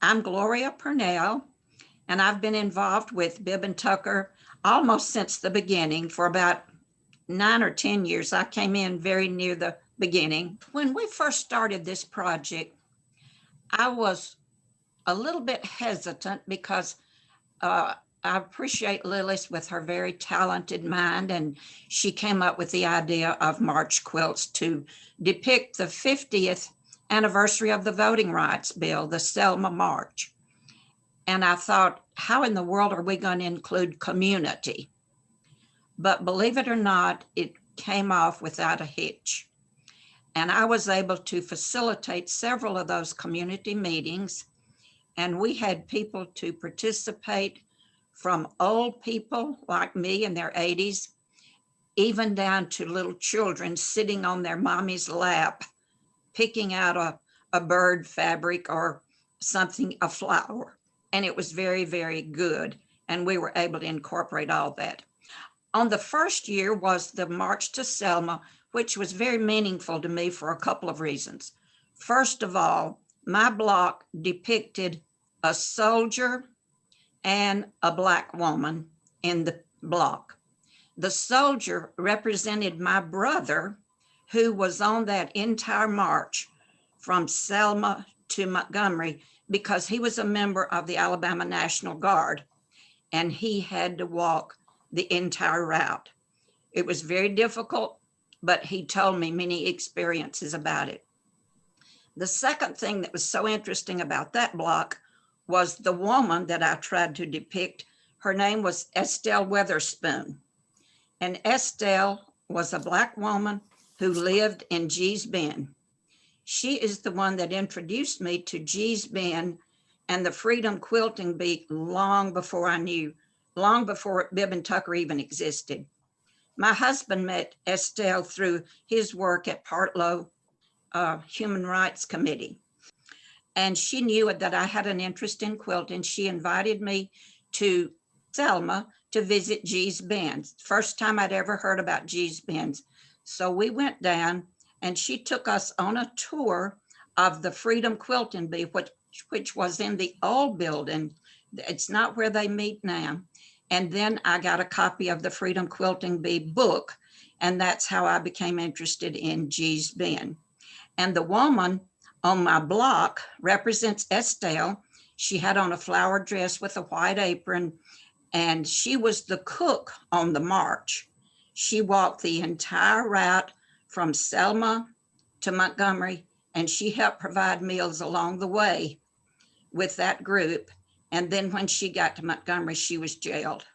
I'm Gloria Purnell, and I've been involved with Bib and Tucker almost since the beginning for about 9 or 10 years. I came in very near the beginning. When we first started this project, I was a little bit hesitant because I appreciate Lily's with her very talented mind, and she came up with the idea of March Quilts to depict the 50th anniversary of the Voting Rights Bill, the Selma March. And I thought, how in the world are we going to include community? But believe it or not, it came off without a hitch. And I was able to facilitate several of those community meetings, and we had people to participate from old people like me in their 80s, even down to little children sitting on their mommy's lap, picking out a bird fabric or something, a flower. And it was very, very good. And we were able to incorporate all that. On the first year was the March to Selma, which was very meaningful to me for a couple of reasons. First of all, my block depicted a soldier and a Black woman in the block. The soldier represented my brother, who was on that entire march from Selma to Montgomery because he was a member of the Alabama National Guard, and he had to walk the entire route. It was very difficult, but he told me many experiences about it. The second thing that was so interesting about that block was the woman that I tried to depict. Her name was Estelle Weatherspoon. And Estelle was a Black woman who lived in Gee's Bend. She is the one that introduced me to Gee's Bend and the Freedom Quilting Bee long before Bib and Tucker even existed. My husband met Estelle through his work at Partlow Human Rights Committee. And she knew that I had an interest in quilting. She invited me to Selma to visit Gee's Bend. First time I'd ever heard about Gee's Bend. So we went down and she took us on a tour of the Freedom Quilting Bee, which was in the old building. It's not where they meet now. And then I got a copy of the Freedom Quilting Bee book, and that's how I became interested in Gee's Bend. And the woman on my block represents Estelle. She had on a flower dress with a white apron, and she was the cook on the march. She walked the entire route from Selma to Montgomery, and she helped provide meals along the way with that group. And then when she got to Montgomery, she was jailed.